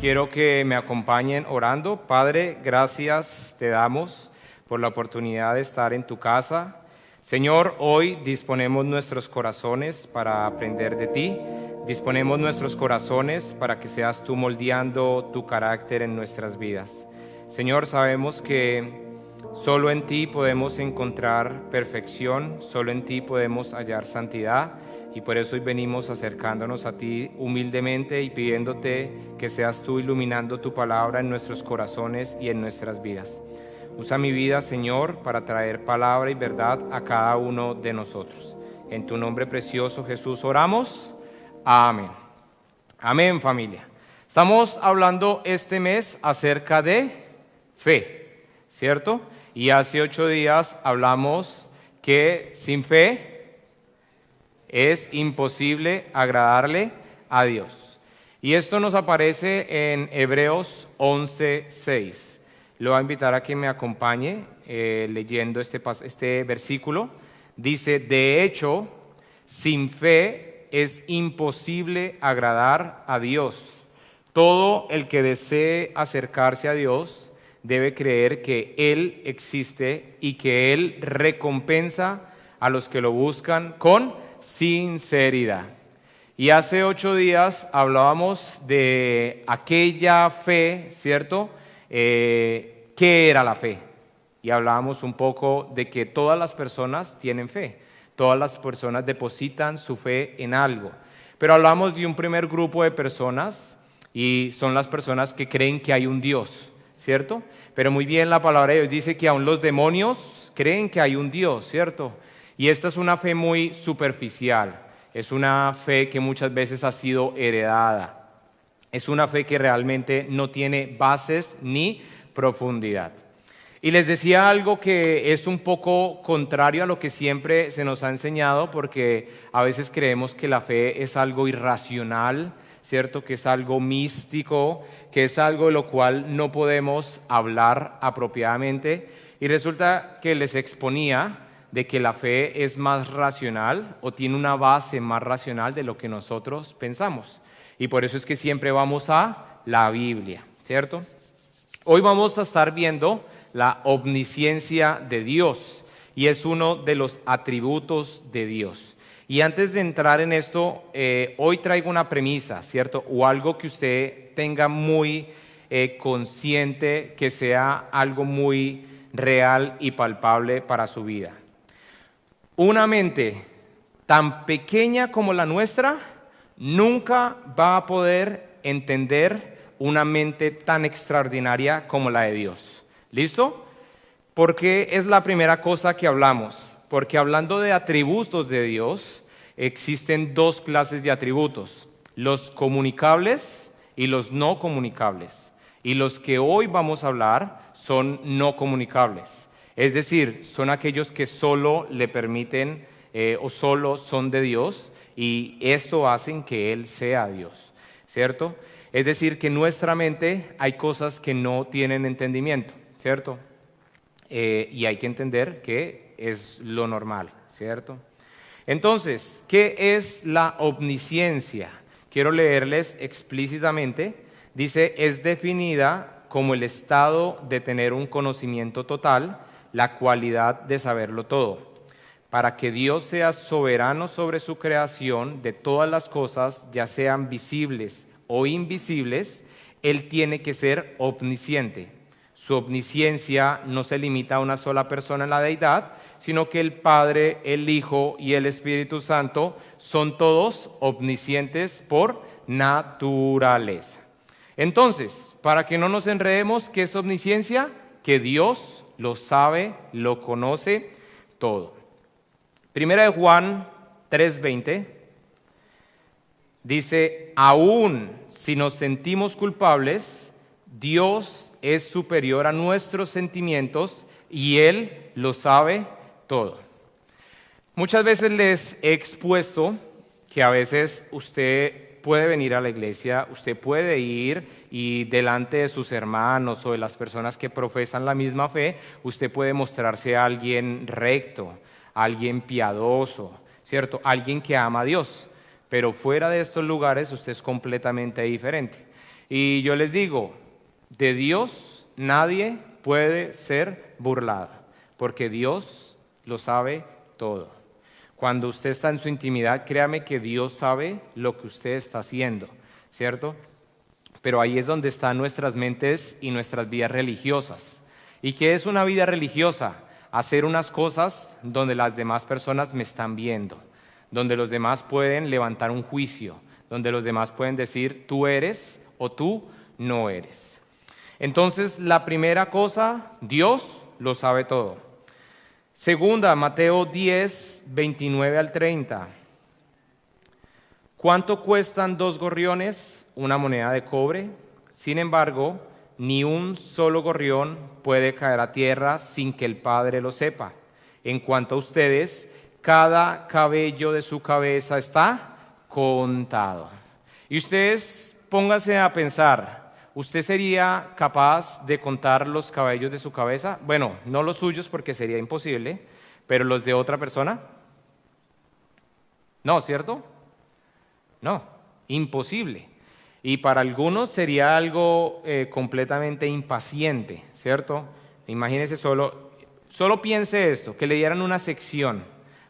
Quiero que me acompañen orando. Padre, gracias te damos por la oportunidad de estar en tu casa. Señor, hoy disponemos nuestros corazones para aprender de ti. Disponemos nuestros corazones para que seas tú moldeando tu carácter en nuestras vidas. Señor, sabemos que solo en ti podemos encontrar perfección, solo en ti podemos hallar santidad. Y por eso hoy venimos acercándonos a ti humildemente y pidiéndote que seas tú iluminando tu palabra en nuestros corazones y en nuestras vidas. Usa mi vida, Señor, para traer palabra y verdad a cada uno de nosotros. En tu nombre precioso, Jesús, oramos. Amén. Amén, familia. Estamos hablando este mes acerca de fe, ¿cierto? Y hace 8 días hablamos que sin fe es imposible agradarle a Dios. Y esto nos aparece en Hebreos 11:6. Lo voy a invitar a que me acompañe leyendo este versículo. Dice, de hecho, sin fe es imposible agradar a Dios. Todo el que desee acercarse a Dios debe creer que Él existe y que Él recompensa a los que lo buscan con sinceridad. Y hace 8 días hablábamos de aquella fe, ¿cierto? ¿Qué era la fe? Y hablábamos un poco de que todas las personas tienen fe, todas las personas depositan su fe en algo. Pero hablamos de un primer grupo de personas y son las personas que creen que hay un Dios, ¿cierto? Pero muy bien la palabra de Dios dice que aún los demonios creen que hay un Dios, ¿cierto? Y esta es una fe muy superficial, es una fe que muchas veces ha sido heredada, es una fe que realmente no tiene bases ni profundidad. Y les decía algo que es un poco contrario a lo que siempre se nos ha enseñado, porque a veces creemos que la fe es algo irracional, ¿cierto? Que es algo místico, que es algo de lo cual no podemos hablar apropiadamente. Y resulta que les exponía de que la fe es más racional o tiene una base más racional de lo que nosotros pensamos. Y por eso es que siempre vamos a la Biblia, ¿cierto? Hoy vamos a estar viendo la omnisciencia de Dios y es uno de los atributos de Dios. Y antes de entrar en esto, hoy traigo una premisa, ¿cierto? O algo que usted tenga muy consciente, que sea algo muy real y palpable para su vida. Una mente tan pequeña como la nuestra nunca va a poder entender una mente tan extraordinaria como la de Dios. ¿Listo? Porque es la primera cosa que hablamos. Porque hablando de atributos de Dios, existen 2 clases de atributos: los comunicables y los no comunicables. Y los que hoy vamos a hablar son no comunicables. Es decir, son aquellos que solo le permiten o solo son de Dios y esto hace que Él sea Dios, ¿cierto? Es decir, que en nuestra mente hay cosas que no tienen entendimiento, ¿cierto? Y hay que entender que es lo normal, ¿cierto? Entonces, ¿qué es la omnisciencia? Quiero leerles explícitamente. Dice, es definida como el estado de tener un conocimiento total, la cualidad de saberlo todo. Para que Dios sea soberano sobre su creación de todas las cosas, ya sean visibles o invisibles, Él tiene que ser omnisciente. Su omnisciencia no se limita a una sola persona en la deidad, sino que el Padre, el Hijo y el Espíritu Santo son todos omniscientes por naturaleza. Entonces, para que no nos enredemos, ¿qué es omnisciencia? Que Dios lo sabe, lo conoce todo. Primera de Juan 3:20 dice, aún si nos sentimos culpables, Dios es superior a nuestros sentimientos y Él lo sabe todo. Muchas veces les he expuesto que a veces usted puede venir a la iglesia, usted puede ir y delante de sus hermanos o de las personas que profesan la misma fe, usted puede mostrarse a alguien recto, alguien piadoso, ¿cierto? Alguien que ama a Dios. Pero fuera de estos lugares usted es completamente diferente. Y yo les digo, de Dios nadie puede ser burlado, porque Dios lo sabe todo. Cuando usted está en su intimidad, créame que Dios sabe lo que usted está haciendo, ¿cierto? Pero ahí es donde están nuestras mentes y nuestras vidas religiosas. ¿Y qué es una vida religiosa? Hacer unas cosas donde las demás personas me están viendo, donde los demás pueden levantar un juicio, donde los demás pueden decir tú eres o tú no eres. Entonces, la primera cosa, Dios lo sabe todo. Segunda, Mateo 10, 29 al 30. ¿Cuánto cuestan 2 gorriones? Una moneda de cobre. Sin embargo, ni un solo gorrión puede caer a tierra sin que el Padre lo sepa. En cuanto a ustedes, cada cabello de su cabeza está contado. Y ustedes pónganse a pensar, ¿usted sería capaz de contar los cabellos de su cabeza? Bueno, no los suyos porque sería imposible, pero los de otra persona. No, ¿cierto? No, imposible. Y para algunos sería algo completamente impaciente, ¿cierto? Imagínese solo piense esto, que le dieran una sección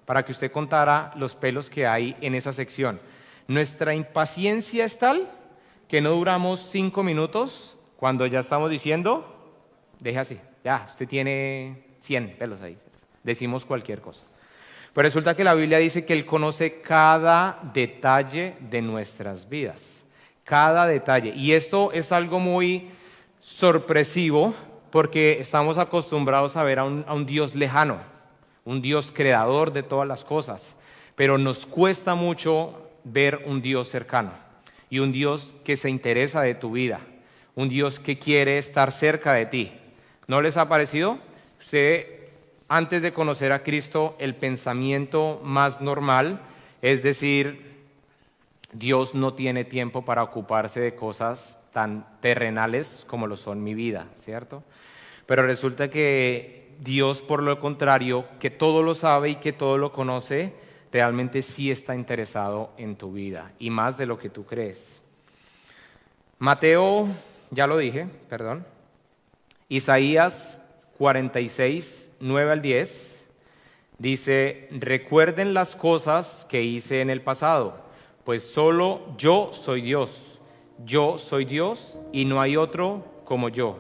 para que usted contara los pelos que hay en esa sección. Nuestra impaciencia es tal que no duramos 5 minutos cuando ya estamos diciendo, deje así, ya, usted tiene 100 pelos ahí, decimos cualquier cosa. Pero resulta que la Biblia dice que Él conoce cada detalle de nuestras vidas, cada detalle. Y esto es algo muy sorpresivo porque estamos acostumbrados a ver a un Dios lejano, un Dios creador de todas las cosas, pero nos cuesta mucho ver un Dios cercano y un Dios que se interesa de tu vida, un Dios que quiere estar cerca de ti. ¿No les ha parecido? Usted, antes de conocer a Cristo, el pensamiento más normal es decir, Dios no tiene tiempo para ocuparse de cosas tan terrenales como lo son mi vida, ¿cierto? Pero resulta que Dios, por lo contrario, que todo lo sabe y que todo lo conoce, realmente sí está interesado en tu vida y más de lo que tú crees. Mateo, ya lo dije, perdón. Isaías 46, 9 al 10, dice, recuerden las cosas que hice en el pasado, pues solo yo soy Dios y no hay otro como yo.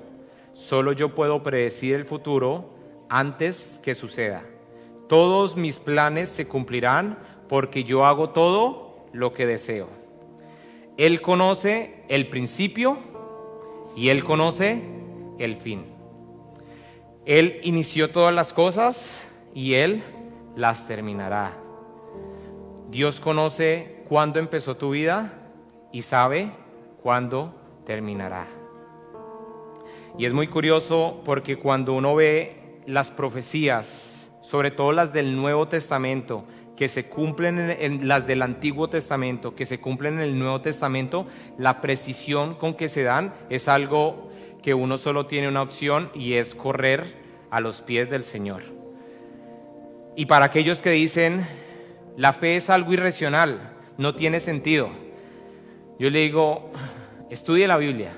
Solo yo puedo predecir el futuro antes que suceda. Todos mis planes se cumplirán porque yo hago todo lo que deseo. Él conoce el principio y Él conoce el fin. Él inició todas las cosas y Él las terminará. Dios conoce cuándo empezó tu vida y sabe cuándo terminará. Y es muy curioso porque cuando uno ve las profecías, sobre todo las del Nuevo Testamento, que se cumplen en las del Antiguo Testamento, que se cumplen en el Nuevo Testamento, la precisión con que se dan es algo que uno solo tiene una opción y es correr a los pies del Señor. Y para aquellos que dicen, la fe es algo irracional, no tiene sentido, yo le digo, estudie la Biblia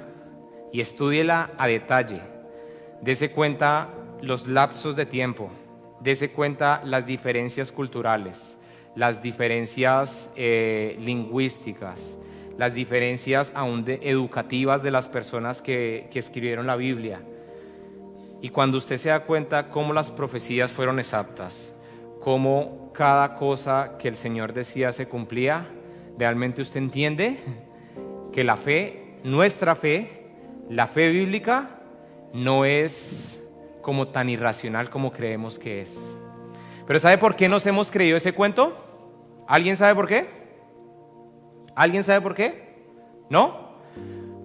y estúdiela a detalle, dese cuenta los lapsos de tiempo, dese cuenta las diferencias culturales, las diferencias lingüísticas, las diferencias aún educativas de las personas que escribieron la Biblia. Y cuando usted se da cuenta cómo las profecías fueron exactas, cómo cada cosa que el Señor decía se cumplía, realmente usted entiende que la fe, nuestra fe, la fe bíblica, no es como tan irracional como creemos que es. Pero ¿sabe por qué nos hemos creído ese cuento? ¿Alguien sabe por qué? ¿Alguien sabe por qué? ¿No?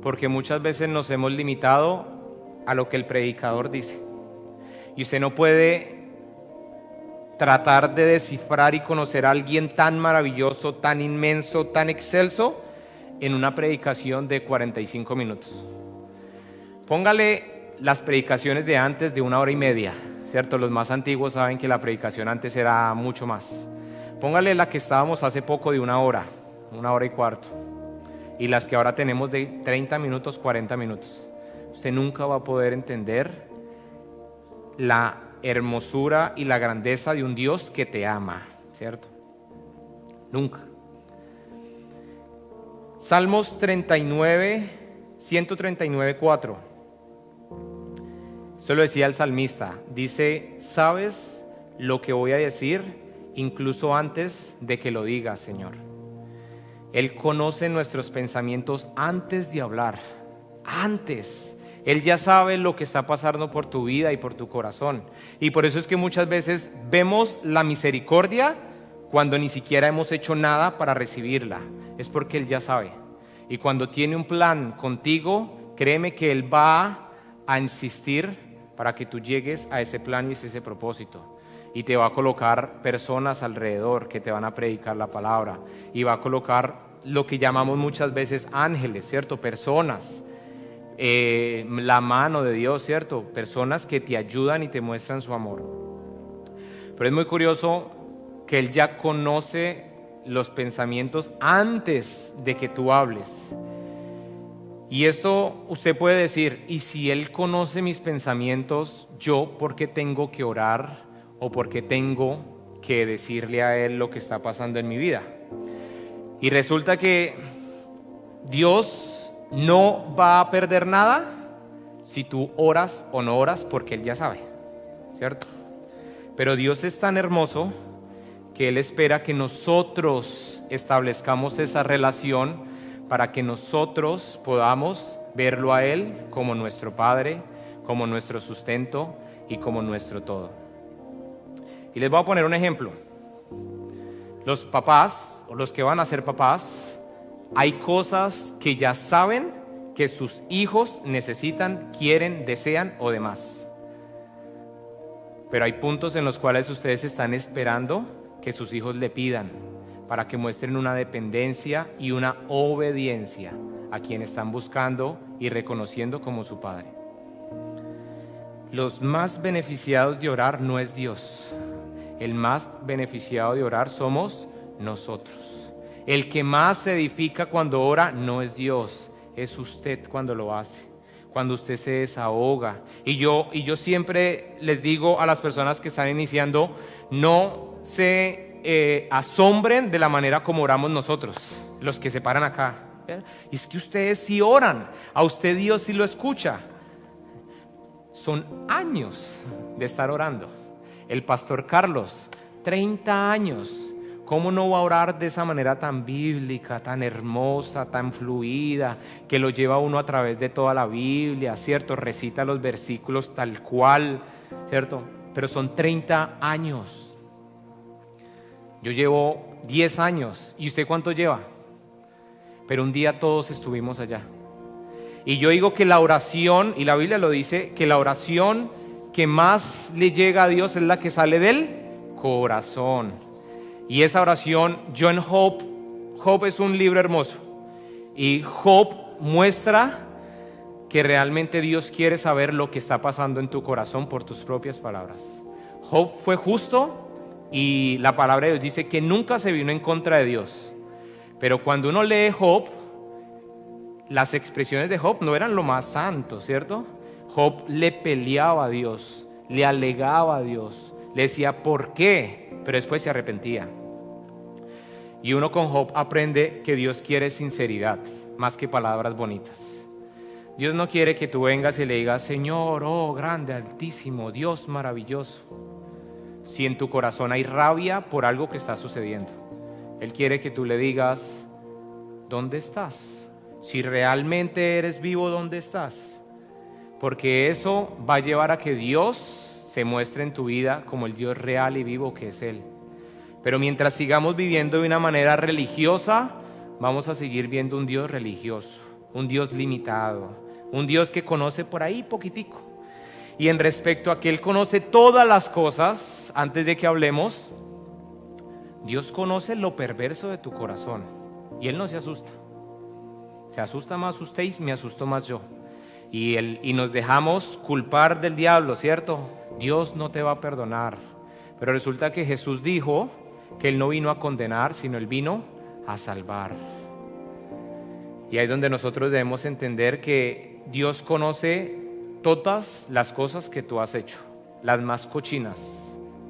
Porque muchas veces nos hemos limitado a lo que el predicador dice. Y usted no puede tratar de descifrar y conocer a alguien tan maravilloso, tan inmenso, tan excelso en una predicación de 45 minutos. Póngale las predicaciones de antes de 1 hora y media, ¿cierto? Los más antiguos saben que la predicación antes era mucho más. Póngale la que estábamos hace poco de 1 hora, 1 hora y cuarto. y las que ahora tenemos de 30 minutos, 40 minutos. Usted nunca va a poder entender la hermosura y la grandeza de un Dios que te ama, ¿cierto? Nunca. Salmos 39, 139, 4. Esto lo decía el salmista. Dice: ¿sabes lo que voy a decir incluso antes de que lo diga, Señor? Él conoce nuestros pensamientos antes de hablar. Antes. Él ya sabe lo que está pasando por tu vida y por tu corazón. Y por eso es que muchas veces vemos la misericordia cuando ni siquiera hemos hecho nada para recibirla. Es porque Él ya sabe. Y cuando tiene un plan contigo, créeme que Él va a insistir para que tú llegues a ese plan y ese propósito. Y te va a colocar personas alrededor que te van a predicar la palabra. Y va a colocar lo que llamamos muchas veces ángeles, ¿cierto? Personas. La mano de Dios, ¿cierto? Personas que te ayudan y te muestran su amor. Pero es muy curioso que Él ya conoce los pensamientos antes de que tú hables. Y esto usted puede decir: ¿y si Él conoce mis pensamientos, yo por qué tengo que orar o por qué tengo que decirle a Él lo que está pasando en mi vida? Y resulta que Dios no va a perder nada si tú oras o no oras, porque Él ya sabe, ¿cierto? Pero Dios es tan hermoso que Él espera que nosotros establezcamos esa relación para que nosotros podamos verlo a Él como nuestro Padre, como nuestro sustento y como nuestro todo. Y les voy a poner un ejemplo. Los papás, o los que van a ser papás, hay cosas que ya saben que sus hijos necesitan, quieren, desean o demás. Pero hay puntos en los cuales ustedes están esperando que sus hijos le pidan para que muestren una dependencia y una obediencia a quien están buscando y reconociendo como su Padre. Los más beneficiados de orar no es Dios. El más beneficiado de orar somos nosotros. El que más se edifica cuando ora no es Dios, es usted cuando lo hace, cuando usted se desahoga. Y yo siempre les digo a las personas que están iniciando: no se asombren de la manera como oramos nosotros, los que se paran acá. Y es que ustedes sí oran, a usted Dios sí lo escucha. Son años de estar orando. El pastor Carlos, 30 años. ¿Cómo no va a orar de esa manera tan bíblica, tan hermosa, tan fluida, que lo lleva uno a través de toda la Biblia, ¿cierto? Recita los versículos tal cual, ¿cierto? Pero son 30 años. Yo llevo 10 años. ¿Y usted cuánto lleva? Pero un día todos estuvimos allá. Y yo digo que la oración, y la Biblia lo dice, que la oración que más le llega a Dios es la que sale del corazón. Y esa oración, yo en Job es un libro hermoso. Y Job muestra que realmente Dios quiere saber lo que está pasando en tu corazón por tus propias palabras. Job fue justo y la palabra de Dios dice que nunca se vino en contra de Dios. Pero cuando uno lee Job, las expresiones de Job no eran lo más santo, ¿cierto? Job le peleaba a Dios, le alegaba a Dios, le decía ¿por qué? Pero después se arrepentía. Y uno con Job aprende que Dios quiere sinceridad más que palabras bonitas. Dios no quiere que tú vengas y le digas: Señor, oh grande, altísimo, Dios maravilloso, si en tu corazón hay rabia por algo que está sucediendo. Él quiere que tú le digas: ¿dónde estás? Si realmente eres vivo, ¿dónde estás? Porque eso va a llevar a que Dios se muestre en tu vida como el Dios real y vivo que es Él. Pero mientras sigamos viviendo de una manera religiosa, vamos a seguir viendo un Dios religioso, un Dios limitado, un Dios que conoce por ahí poquitico. Y en respecto a que Él conoce todas las cosas, antes de que hablemos, Dios conoce lo perverso de tu corazón y Él no se asusta. Se asusta más usted y me asusto más yo. Y nos dejamos culpar del diablo, ¿cierto? Dios no te va a perdonar. Pero resulta que Jesús dijo que Él no vino a condenar, sino Él vino a salvar. Y ahí es donde nosotros debemos entender que Dios conoce todas las cosas que tú has hecho, las más cochinas,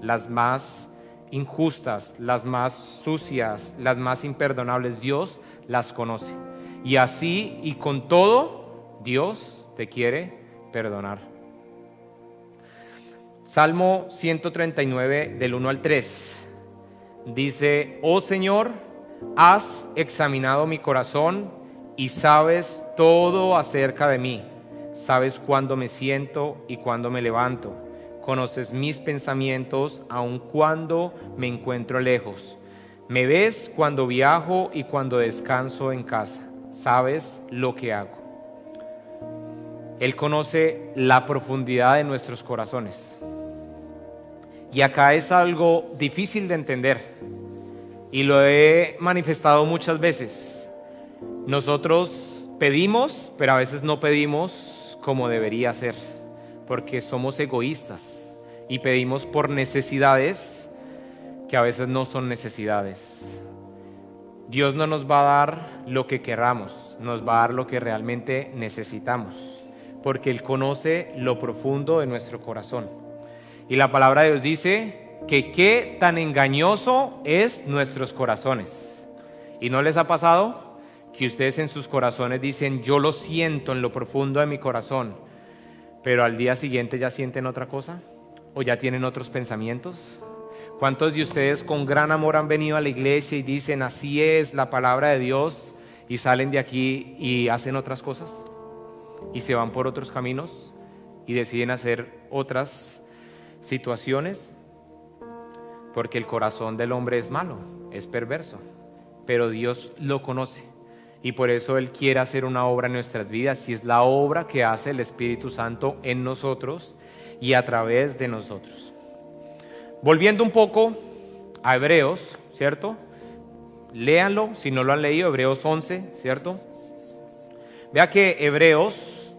las más injustas, las más sucias, las más imperdonables. Dios las conoce. Y así y con todo, Dios te quiere perdonar. Salmo 139 del 1 al 3 dice: oh Señor, has examinado mi corazón y sabes todo acerca de mí. Sabes cuándo me siento y cuándo me levanto. Conoces mis pensamientos aun cuando me encuentro lejos. Me ves cuando viajo y cuando descanso en casa. Sabes lo que hago. Él conoce la profundidad de nuestros corazones. Y acá es algo difícil de entender. Y lo he manifestado muchas veces. Nosotros pedimos, pero a veces no pedimos como debería ser, porque somos egoístas y pedimos por necesidades que a veces no son necesidades. Dios no nos va a dar lo que queramos, nos va a dar lo que realmente necesitamos, porque Él conoce lo profundo de nuestro corazón. Y la palabra de Dios dice que qué tan engañoso es nuestros corazones. ¿Y no les ha pasado que ustedes en sus corazones dicen: yo lo siento en lo profundo de mi corazón, pero al día siguiente ya sienten otra cosa o ya tienen otros pensamientos? ¿Cuántos de ustedes con gran amor han venido a la iglesia y dicen: así es la palabra de Dios, y salen de aquí y hacen otras cosas y se van por otros caminos y deciden hacer otras situaciones? Porque el corazón del hombre es malo, es perverso, pero Dios lo conoce. Y por eso Él quiere hacer una obra en nuestras vidas, y es la obra que hace el Espíritu Santo en nosotros y a través de nosotros. Volviendo un poco a Hebreos, ¿cierto? Léanlo, si no lo han leído, Hebreos 11, ¿cierto? Vea que Hebreos,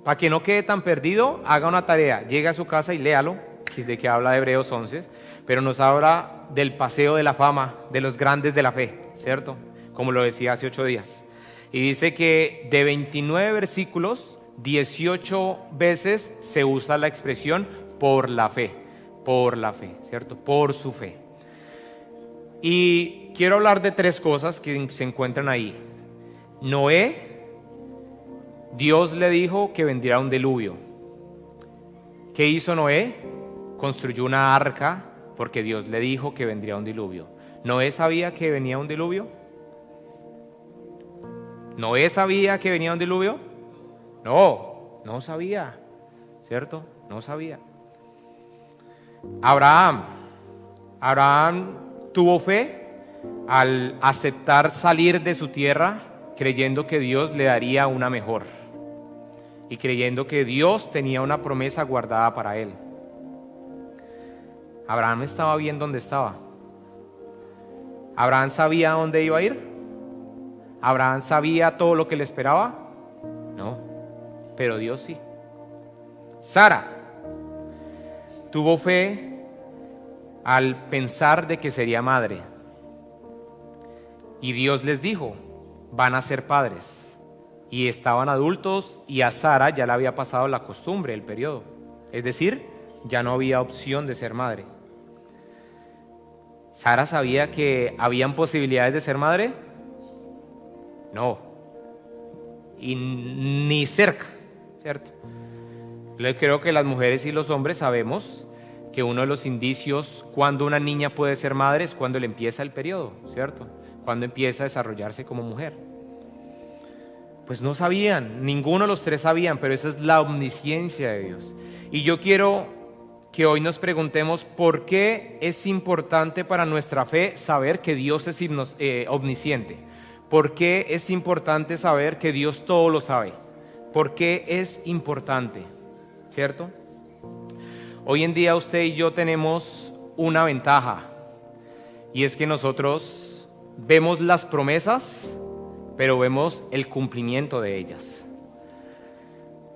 para que no quede tan perdido, haga una tarea, llegue a su casa y léalo, de que habla de Hebreos 11, pero nos habla del paseo de la fama de los grandes de la fe, ¿cierto? Como lo decía hace 8 días. Y dice que de 29 versículos, 18 veces se usa la expresión por la fe, ¿cierto? Por su fe. Y quiero hablar de 3 cosas que se encuentran ahí. Noé, Dios le dijo que vendría un diluvio. ¿Qué hizo Noé? Construyó una arca porque Dios le dijo que vendría un diluvio. ¿Noé sabía que venía un diluvio? ¿Noé sabía que venía un diluvio? No, no sabía, ¿cierto? No sabía. Abraham tuvo fe al aceptar salir de su tierra, creyendo que Dios le daría una mejor y creyendo que Dios tenía una promesa guardada para él. Abraham estaba bien donde estaba. ¿Abraham sabía a dónde iba a ir? ¿Abraham sabía todo lo que le esperaba? No, pero Dios sí. Sara tuvo fe al pensar de que sería madre. Y Dios les dijo: van a ser padres. Y estaban adultos, y a Sara ya le había pasado la costumbre, el periodo. Es decir, ya no había opción de ser madre. ¿Sara sabía que habían posibilidades de ser madre? No, y ni cerca, ¿cierto? Yo creo que las mujeres y los hombres sabemos que uno de los indicios cuando una niña puede ser madre es cuando le empieza el periodo, ¿cierto? Cuando empieza a desarrollarse como mujer. Pues no sabían, ninguno de los 3 sabían, pero esa es la omnisciencia de Dios. Y yo quiero que hoy nos preguntemos por qué es importante para nuestra fe saber que Dios es omnisciente. ¿Por qué es importante saber que Dios todo lo sabe? ¿Por qué es importante? ¿Cierto? Hoy en día usted y yo tenemos una ventaja, y es que nosotros vemos las promesas, pero vemos el cumplimiento de ellas.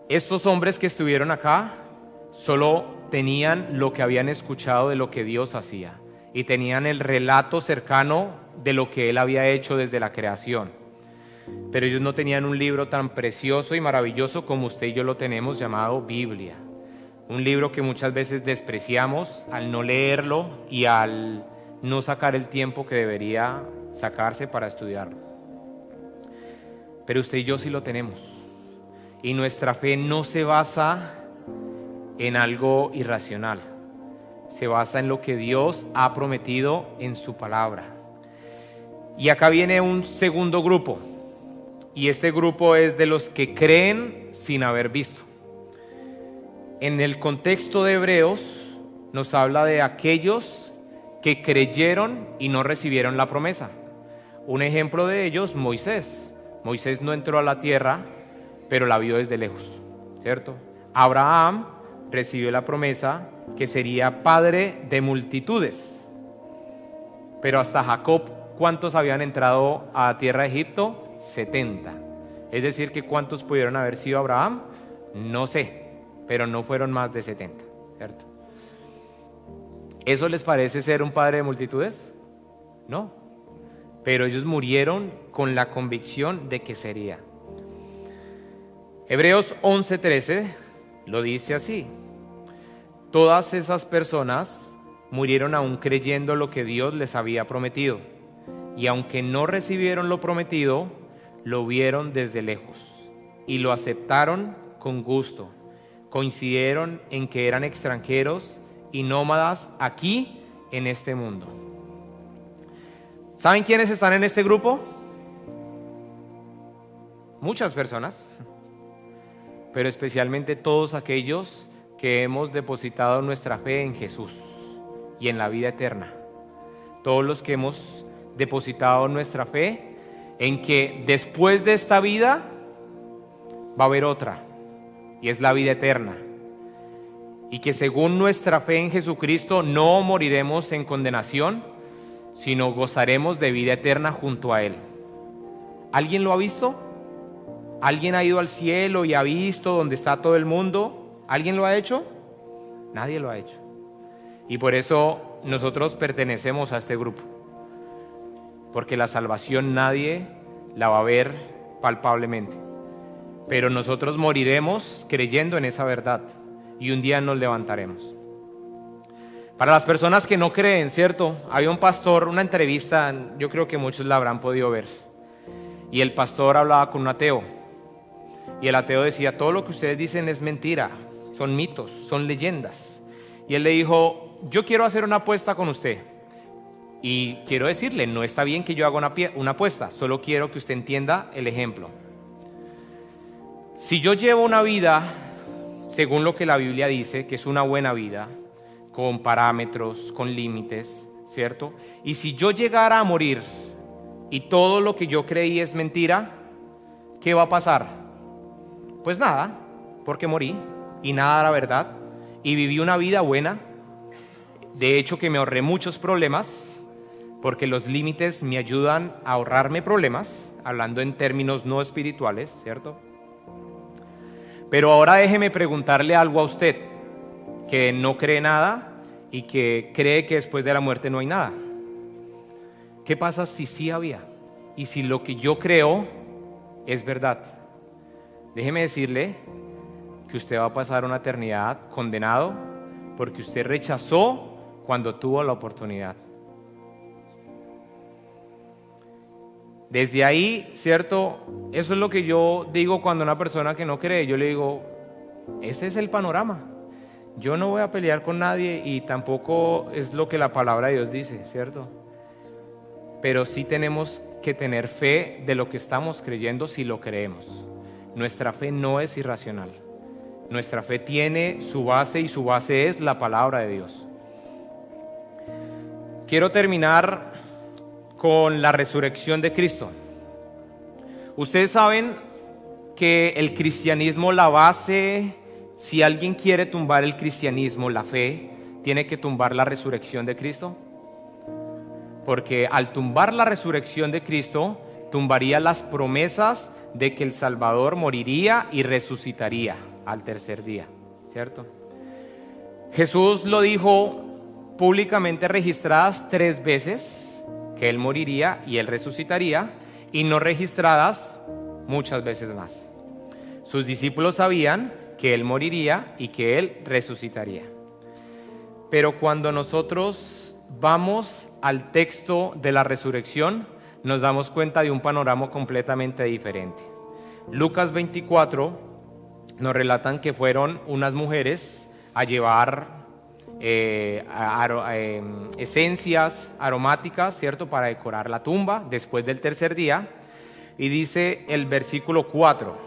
Estos hombres que estuvieron acá solo tenían lo que habían escuchado de lo que Dios hacía, y tenían el relato cercano de lo que Él había hecho desde la creación. pero ellos no tenían un libro tan precioso y maravilloso como usted y yo lo tenemos, llamado Biblia. Un libro que muchas veces despreciamos al no leerlo y al no sacar el tiempo que debería sacarse para estudiarlo. Pero usted y yo sí lo tenemos. Y nuestra fe no se basa en algo irracional. Se basa en lo que Dios ha prometido en su palabra. Y acá viene un segundo grupo. Y este grupo es de los que creen sin haber visto. En el contexto de Hebreos nos habla de aquellos que creyeron y no recibieron la promesa. Un ejemplo de ellos, Moisés. Moisés no entró a la tierra, pero la vio desde lejos, ¿cierto? Abraham recibió la promesa que sería padre de multitudes. Pero hasta Jacob, ¿cuántos habían entrado a tierra de Egipto? 70. Es decir, que ¿cuántos pudieron haber sido Abraham? No sé, pero no fueron más de 70, ¿cierto? ¿Eso les parece ser un padre de multitudes? No, pero ellos murieron con la convicción de que sería. Hebreos 11:13 lo dice así: todas esas personas murieron aún creyendo lo que Dios les había prometido, y aunque no recibieron lo prometido, lo vieron desde lejos y lo aceptaron con gusto. Coincidieron en que eran extranjeros y nómadas aquí en este mundo. ¿Saben quiénes están en este grupo? Muchas personas, pero especialmente todos aquellos que hemos depositado nuestra fe en Jesús y en la vida eterna. Todos los que hemos depositado nuestra fe en que después de esta vida va a haber otra, y es la vida eterna. Y que según nuestra fe en Jesucristo no moriremos en condenación, sino gozaremos de vida eterna junto a Él. ¿Alguien lo ha visto? ¿Alguien ha ido al cielo y ha visto dónde está todo el mundo? ¿Alguien lo ha hecho? Nadie lo ha hecho. Y por eso nosotros pertenecemos a este grupo. Porque la salvación nadie la va a ver palpablemente. Pero nosotros moriremos creyendo en esa verdad y un día nos levantaremos. Para las personas que no creen, ¿cierto? Había un pastor, una entrevista, yo creo que muchos la habrán podido ver. Y el pastor hablaba con un ateo. Y el ateo decía: todo lo que ustedes dicen es mentira, son mitos, son leyendas. Y él le dijo: yo quiero hacer una apuesta con usted. Y quiero decirle, no está bien que yo haga una apuesta, solo quiero que usted entienda el ejemplo. Si yo llevo una vida, según lo que la Biblia dice, que es una buena vida, con parámetros, con límites, ¿cierto? Y si yo llegara a morir y todo lo que yo creí es mentira, ¿qué va a pasar? Pues nada, porque morí y nada era verdad y viví una vida buena. De hecho, que me ahorré muchos problemas, porque los límites me ayudan a ahorrarme problemas, hablando en términos no espirituales, ¿cierto? Pero ahora déjeme preguntarle algo a usted, que no cree nada y que cree que después de la muerte no hay nada. ¿Qué pasa si sí había? Y si lo que yo creo es verdad. Déjeme decirle que usted va a pasar una eternidad condenado porque usted rechazó cuando tuvo la oportunidad. Desde ahí, ¿cierto? Eso es lo que yo digo cuando una persona que no cree, yo le digo, ese es el panorama. Yo no voy a pelear con nadie y tampoco es lo que la palabra de Dios dice, ¿cierto? Pero sí tenemos que tener fe de lo que estamos creyendo si lo creemos. Nuestra fe no es irracional. Nuestra fe tiene su base y su base es la palabra de Dios. Quiero terminar con la resurrección de Cristo. Ustedes saben que el cristianismo, la base, si alguien quiere tumbar el cristianismo, la fe, tiene que tumbar la resurrección de Cristo. Porque al tumbar la resurrección de Cristo, tumbaría las promesas de que el Salvador moriría y resucitaría al tercer día, ¿cierto? Jesús lo dijo públicamente registradas 3 veces, que Él moriría y Él resucitaría, y no registradas muchas veces más. Sus discípulos sabían que Él moriría y que Él resucitaría. Pero cuando nosotros vamos al texto de la resurrección, nos damos cuenta de un panorama completamente diferente. Lucas 24 nos relatan que fueron unas mujeres a llevar esencias aromáticas, ¿cierto?, para decorar la tumba después del tercer día. Y dice el versículo 4,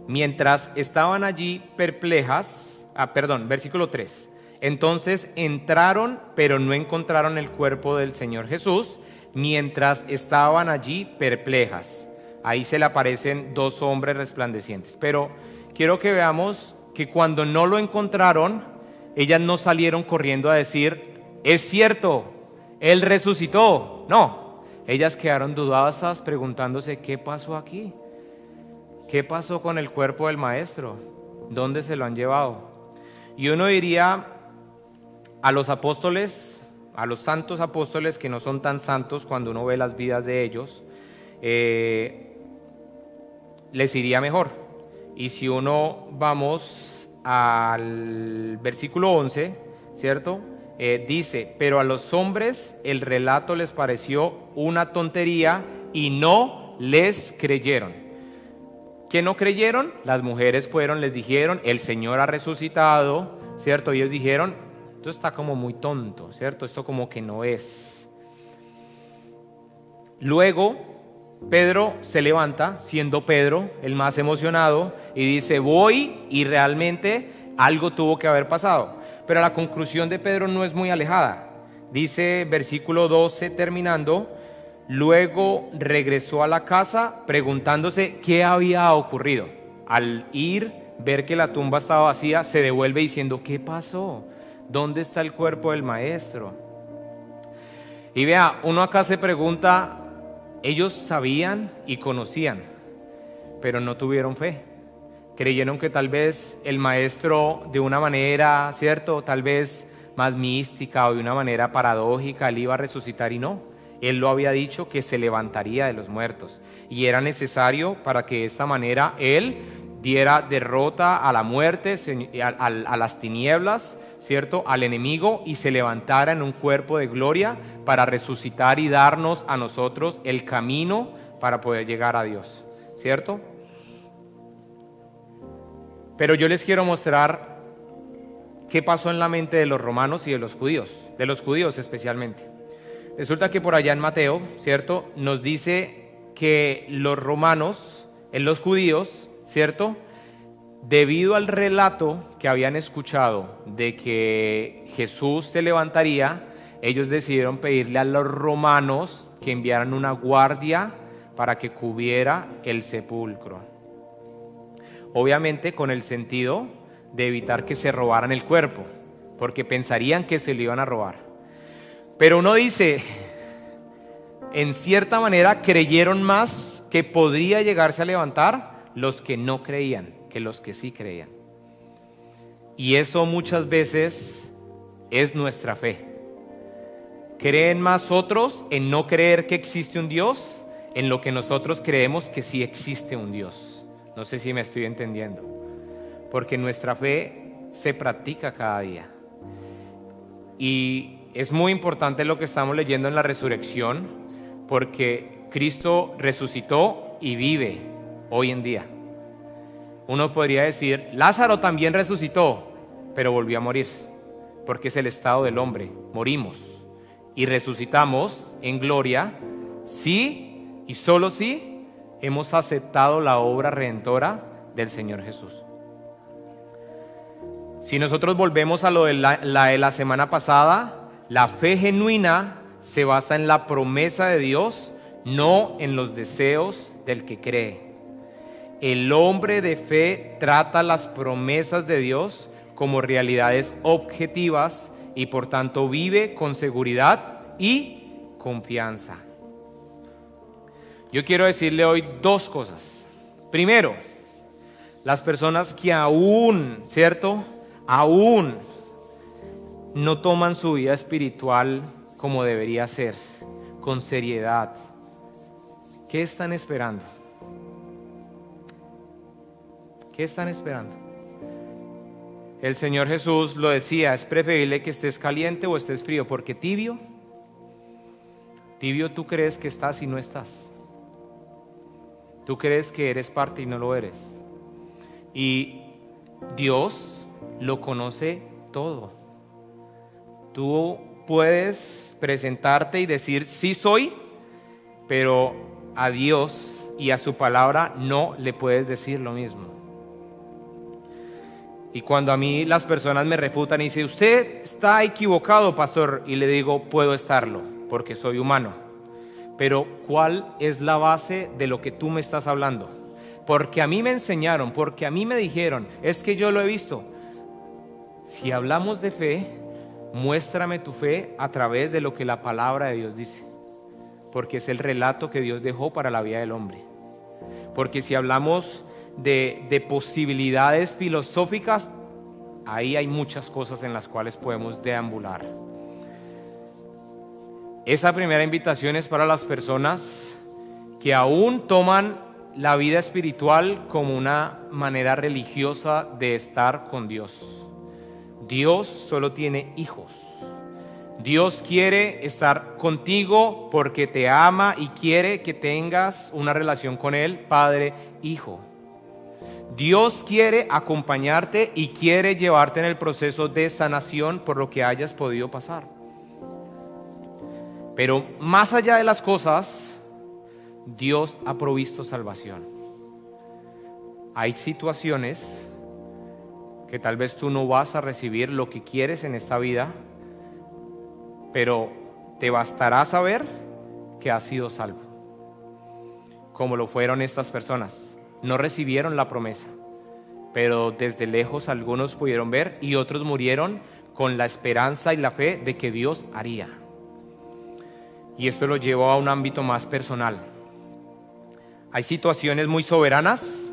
mientras estaban allí perplejas, versículo 3, entonces entraron, pero no encontraron el cuerpo del Señor Jesús, mientras estaban allí perplejas. Ahí se le aparecen dos hombres resplandecientes. Pero quiero que veamos que cuando no lo encontraron, ellas no salieron corriendo a decir, es cierto, Él resucitó. No, ellas quedaron dudosas preguntándose, ¿qué pasó aquí? ¿Qué pasó con el cuerpo del Maestro? ¿Dónde se lo han llevado? Y uno diría a los apóstoles, a los santos apóstoles que no son tan santos cuando uno ve las vidas de ellos, les iría mejor. Y si uno vamos al versículo 11, ¿cierto? Dice, pero a los hombres el relato les pareció una tontería y no les creyeron. ¿Qué no creyeron? Las mujeres fueron, les dijeron, el Señor ha resucitado, ¿cierto? Y ellos dijeron, esto está como muy tonto, ¿cierto? Esto como que no es. Luego Pedro se levanta, siendo Pedro el más emocionado, y dice, voy, y realmente algo tuvo que haber pasado. Pero la conclusión de Pedro no es muy alejada. Dice versículo 12 terminando, luego regresó a la casa preguntándose qué había ocurrido. Al ir, ver que la tumba estaba vacía, se devuelve diciendo, ¿qué pasó? ¿Dónde está el cuerpo del Maestro? Y vea, uno acá se pregunta, ellos sabían y conocían, pero no tuvieron fe. Creyeron que tal vez el Maestro de una manera, ¿cierto?, tal vez más mística o de una manera paradójica, Él iba a resucitar y no. Él lo había dicho que se levantaría de los muertos y era necesario para que de esta manera Él diera derrota a la muerte, a las tinieblas, ¿cierto?, al enemigo, y se levantara en un cuerpo de gloria para resucitar y darnos a nosotros el camino para poder llegar a Dios, ¿cierto? Pero yo les quiero mostrar qué pasó en la mente de los romanos y de los judíos especialmente. Resulta que por allá en Mateo, ¿cierto?, nos dice que los romanos, los judíos, ¿cierto?, debido al relato que habían escuchado de que Jesús se levantaría, ellos decidieron pedirle a los romanos que enviaran una guardia para que cubriera el sepulcro. Obviamente con el sentido de evitar que se robaran el cuerpo, porque pensarían que se lo iban a robar. Pero uno dice, en cierta manera creyeron más que podría llegarse a levantar los que no creían que los que sí creían. Y eso muchas veces es nuestra fe. Creen más otros en no creer que existe un Dios, en lo que nosotros creemos que sí existe un Dios. No sé si me estoy entendiendo. Porque nuestra fe se practica cada día. Y es muy importante lo que estamos leyendo en la resurrección, porque Cristo resucitó y vive hoy en día. Uno podría decir, Lázaro también resucitó, pero volvió a morir, porque es el estado del hombre. Morimos y resucitamos en gloria, sí y solo si hemos aceptado la obra redentora del Señor Jesús. Si nosotros volvemos a lo de la semana pasada, la fe genuina se basa en la promesa de Dios, no en los deseos del que cree. El hombre de fe trata las promesas de Dios como realidades objetivas y por tanto vive con seguridad y confianza. Yo quiero decirle hoy dos cosas. Primero, las personas que aún, ¿cierto?, aún no toman su vida espiritual como debería ser, con seriedad, ¿Qué están esperando? ¿Qué están esperando? El Señor Jesús lo decía, es preferible que estés caliente o estés frío, porque tibio tú crees que estás y no estás. Tú crees que eres parte y no lo eres. Y Dios lo conoce todo. Tú puedes presentarte y decir sí soy, pero a Dios y a su palabra no le puedes decir lo mismo. Y cuando a mí las personas me refutan y dicen, usted está equivocado, pastor, y le digo, puedo estarlo, porque soy humano. Pero ¿cuál es la base de lo que tú me estás hablando? Porque a mí me enseñaron, porque a mí me dijeron, es que yo lo he visto. Si hablamos de fe, muéstrame tu fe a través de lo que la palabra de Dios dice, porque es el relato que Dios dejó para la vida del hombre. Porque si hablamos de posibilidades filosóficas, ahí hay muchas cosas en las cuales podemos deambular. Esa primera invitación es para las personas que aún toman la vida espiritual como una manera religiosa de estar con Dios. Dios solo tiene hijos. Dios quiere estar contigo porque te ama y quiere que tengas una relación con Él, padre-hijo. Dios quiere acompañarte y quiere llevarte en el proceso de sanación por lo que hayas podido pasar. Pero más allá de las cosas, Dios ha provisto salvación. Hay situaciones que tal vez tú no vas a recibir lo que quieres en esta vida, pero te bastará saber que has sido salvo, como lo fueron estas personas. No recibieron la promesa, pero desde lejos algunos pudieron ver y otros murieron con la esperanza y la fe de que Dios haría. Y esto lo llevó a un ámbito más personal. Hay situaciones muy soberanas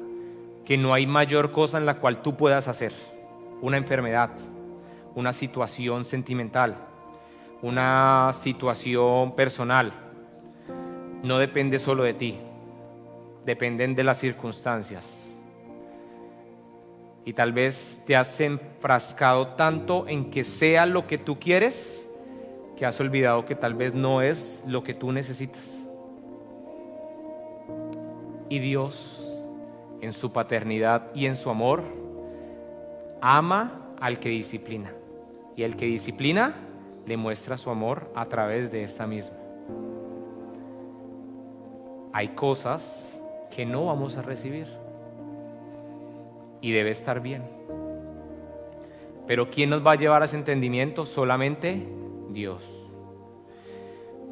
que no hay mayor cosa en la cual tú puedas hacer. Una enfermedad, una situación sentimental, una situación personal, no depende solo de ti. Dependen de las circunstancias. Y tal vez te has enfrascado tanto en que sea lo que tú quieres, que has olvidado que tal vez no es lo que tú necesitas. Y Dios, en su paternidad y en su amor, ama al que disciplina. Y el que disciplina le muestra su amor a través de esta misma. Hay cosas que no vamos a recibir y debe estar bien, pero ¿quién nos va a llevar a ese entendimiento? Solamente Dios.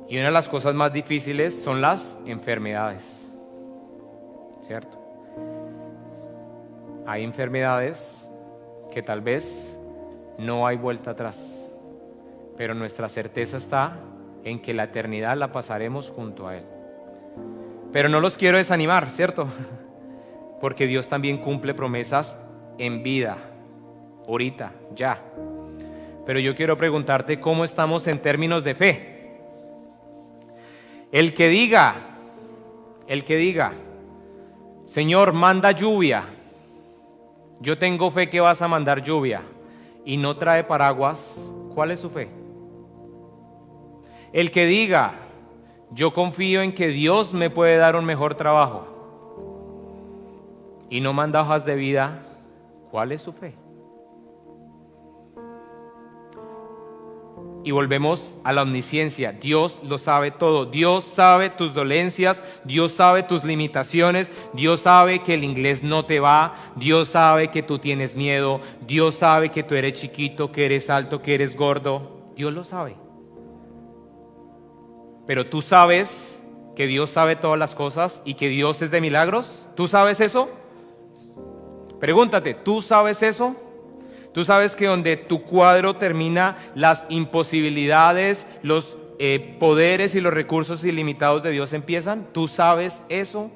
Y una de las cosas más difíciles son las enfermedades, ¿cierto? Hay enfermedades que tal vez no hay vuelta atrás, pero nuestra certeza está en que la eternidad la pasaremos junto a Él. Pero no los quiero desanimar, ¿cierto? Porque Dios también cumple promesas en vida, ahorita, ya. Pero yo quiero preguntarte cómo estamos en términos de fe. El que diga, Señor, manda lluvia. Yo tengo fe que vas a mandar lluvia y no trae paraguas, ¿cuál es su fe? El que diga, yo confío en que Dios me puede dar un mejor trabajo y no manda hojas de vida, ¿cuál es su fe? Y volvemos a la omnisciencia. Dios lo sabe todo. Dios sabe tus dolencias, Dios sabe tus limitaciones, Dios sabe que el inglés no te va, Dios sabe que tú tienes miedo, Dios sabe que tú eres chiquito, que eres alto, que eres gordo. Dios lo sabe. Pero tú sabes que Dios sabe todas las cosas y que Dios es de milagros. ¿Tú sabes eso? Pregúntate, ¿tú sabes eso? ¿Tú sabes que donde tu cuadro termina, las imposibilidades, los poderes y los recursos ilimitados de Dios empiezan? ¿Tú sabes eso?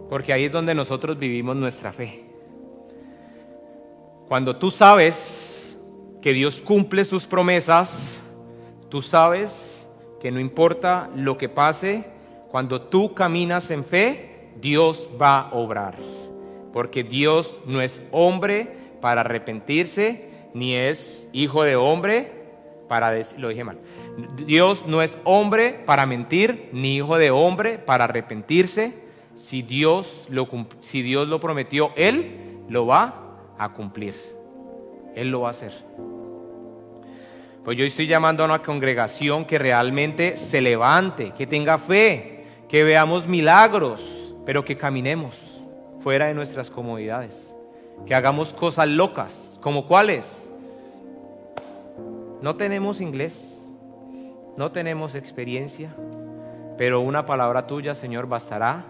Porque ahí es donde nosotros vivimos nuestra fe. Cuando tú sabes que Dios cumple sus promesas, tú sabes que no importa lo que pase, cuando tú caminas en fe, Dios va a obrar. Porque Dios no es hombre para arrepentirse, ni es hijo de hombre para decir, lo dije mal. Dios no es hombre para mentir, ni hijo de hombre para arrepentirse. Si Dios lo prometió, Él lo va a cumplir. Él lo va a hacer. Pues yo estoy llamando a una congregación que realmente se levante, que tenga fe, que veamos milagros, pero que caminemos fuera de nuestras comodidades, que hagamos cosas locas, ¿como cuáles? No tenemos inglés, no tenemos experiencia, pero una palabra tuya, Señor, bastará.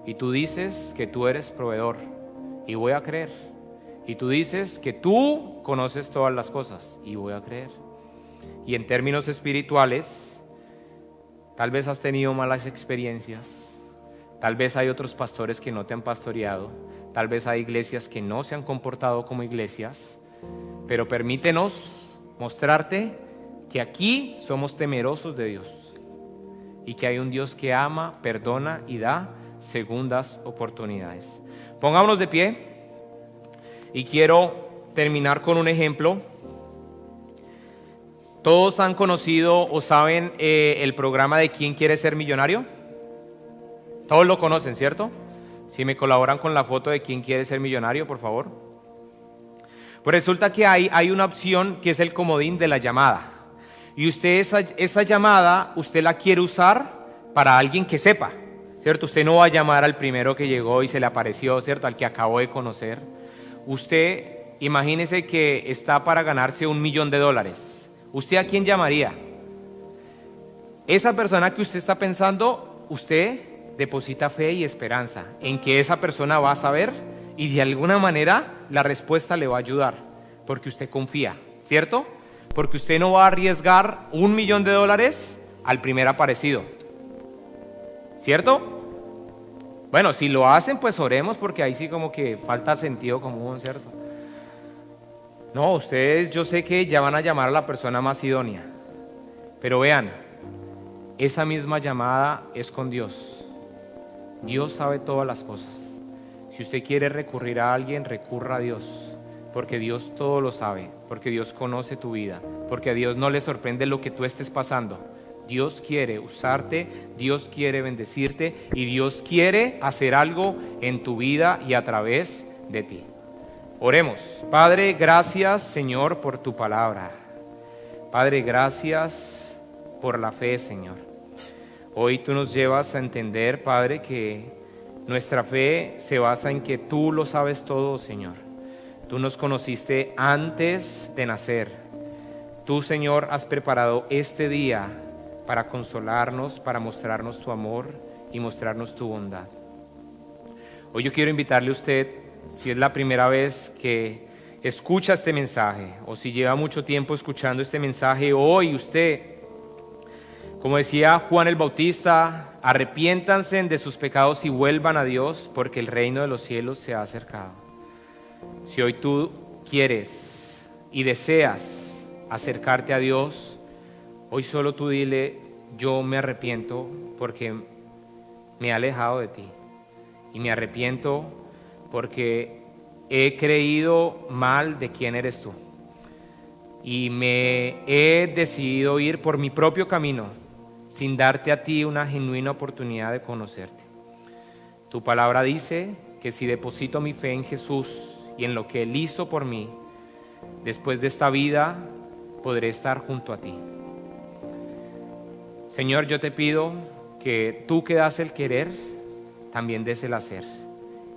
Y tú dices que tú eres proveedor, y voy a creer. Y tú dices que tú conoces todas las cosas, y voy a creer. Y en términos espirituales, tal vez has tenido malas experiencias, tal vez hay otros pastores que no te han pastoreado, tal vez hay iglesias que no se han comportado como iglesias, pero permítenos mostrarte que aquí somos temerosos de Dios y que hay un Dios que ama, perdona y da segundas oportunidades. Pongámonos de pie y quiero terminar con un ejemplo. ¿Todos han conocido o saben el programa de ¿Quién quiere ser millonario? Todos lo conocen, ¿cierto? Si me colaboran con la foto de ¿Quién quiere ser millonario, por favor? Pues resulta que hay una opción que es el comodín de la llamada. Y usted esa llamada, usted la quiere usar para alguien que sepa, ¿cierto? Usted no va a llamar al primero que llegó y se le apareció, ¿cierto? Al que acabó de conocer. Usted, imagínese que está para ganarse $1.000.000. ¿Usted a quién llamaría? Esa persona que usted está pensando, usted deposita fe y esperanza en que esa persona va a saber y de alguna manera la respuesta le va a ayudar, porque usted confía, ¿cierto? Porque usted no va a arriesgar $1.000.000 al primer aparecido, ¿cierto? Bueno, si lo hacen, pues oremos, porque ahí sí como que falta sentido común, ¿cierto? No, ustedes yo sé que ya van a llamar a la persona más idónea, pero vean, esa misma llamada es con Dios. Dios sabe todas las cosas. Si usted quiere recurrir a alguien, recurra a Dios, porque Dios todo lo sabe, porque Dios conoce tu vida, porque a Dios no le sorprende lo que tú estés pasando. Dios quiere usarte, Dios quiere bendecirte y Dios quiere hacer algo en tu vida y a través de ti. Oremos. Padre, gracias, Señor, por tu palabra. Padre, gracias por la fe, Señor. Hoy tú nos llevas a entender, Padre, que nuestra fe se basa en que tú lo sabes todo, Señor. Tú nos conociste antes de nacer. Tú, Señor, has preparado este día para consolarnos, para mostrarnos tu amor y mostrarnos tu bondad. Hoy yo quiero invitarle a usted, si es la primera vez que escucha este mensaje o si lleva mucho tiempo escuchando este mensaje, hoy usted, como decía Juan el Bautista, arrepiéntanse de sus pecados y vuelvan a Dios, porque el reino de los cielos se ha acercado. Si hoy tú quieres y deseas acercarte a Dios, hoy solo tú dile: yo me arrepiento porque me he alejado de ti, y me arrepiento porque he creído mal de quién eres tú, y me he decidido ir por mi propio camino sin darte a ti una genuina oportunidad de conocerte. Tu palabra dice que si deposito mi fe en Jesús y en lo que Él hizo por mí, después de esta vida podré estar junto a ti. Señor, yo te pido que tú que das el querer, también des el hacer,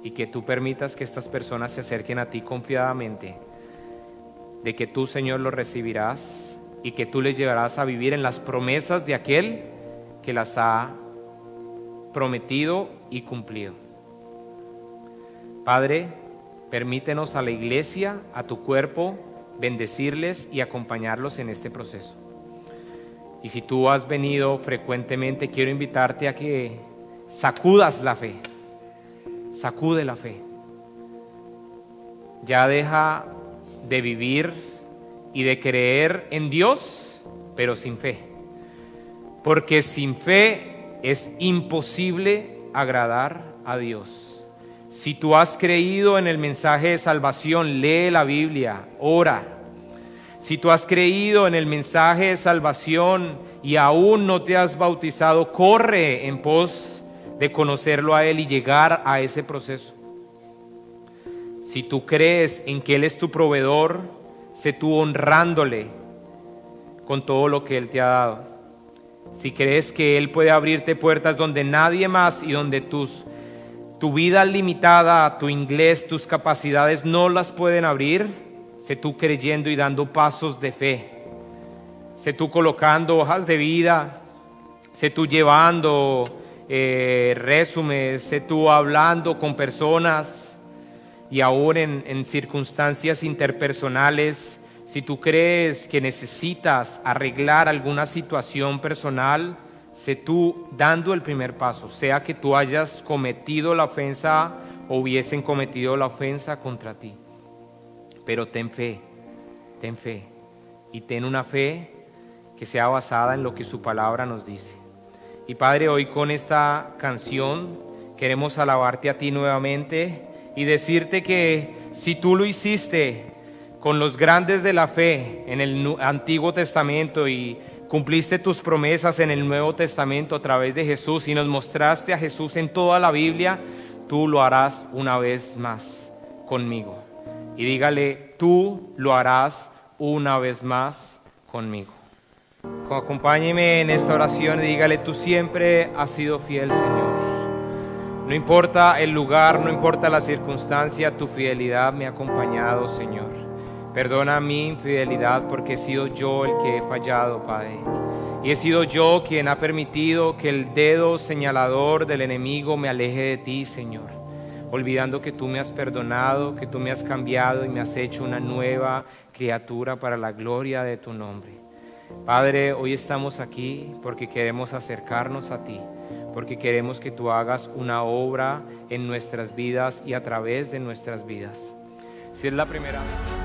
y que tú permitas que estas personas se acerquen a ti confiadamente, de que tú, Señor, los recibirás y que tú les llevarás a vivir en las promesas de aquel que las ha prometido y cumplido. Padre, permítenos a la iglesia, a tu cuerpo, bendecirles y acompañarlos en este proceso. Y si tú has venido frecuentemente, quiero invitarte a que sacudas la fe. Sacude la fe. Ya deja de vivir y de creer en Dios, pero sin fe. porque sin fe es imposible agradar a Dios. Si tú has creído en el mensaje de salvación, lee la Biblia, ora. Si tú has creído en el mensaje de salvación y aún no te has bautizado, corre en pos de conocerlo a Él y llegar a ese proceso. Si tú crees en que Él es tu proveedor, sé tú honrándole con todo lo que Él te ha dado. Si crees que Él puede abrirte puertas donde nadie más y donde tu vida limitada, tu inglés, tus capacidades no las pueden abrir, sé tú creyendo y dando pasos de fe. Sé tú colocando hojas de vida, sé tú llevando resúmenes, sé tú hablando con personas y aún en circunstancias interpersonales. Si tú crees que necesitas arreglar alguna situación personal, sé tú dando el primer paso, sea que tú hayas cometido la ofensa o hubiesen cometido la ofensa contra ti. Pero ten fe y ten una fe que sea basada en lo que su palabra nos dice. Y Padre, hoy con esta canción queremos alabarte a ti nuevamente y decirte que si tú lo hiciste con los grandes de la fe en el Antiguo Testamento y cumpliste tus promesas en el Nuevo Testamento a través de Jesús y nos mostraste a Jesús en toda la Biblia, tú lo harás una vez más conmigo. Y dígale, tú lo harás una vez más conmigo. Acompáñeme en esta oración y dígale, tú siempre has sido fiel, Señor. No importa el lugar, no importa la circunstancia, tu fidelidad me ha acompañado, Señor. Perdona mi infidelidad porque he sido yo el que he fallado, Padre. Y he sido yo quien ha permitido que el dedo señalador del enemigo me aleje de ti, Señor. Olvidando que tú me has perdonado, que tú me has cambiado y me has hecho una nueva criatura para la gloria de tu nombre. Padre, hoy estamos aquí porque queremos acercarnos a ti, porque queremos que tú hagas una obra en nuestras vidas y a través de nuestras vidas. Si es la primera vez...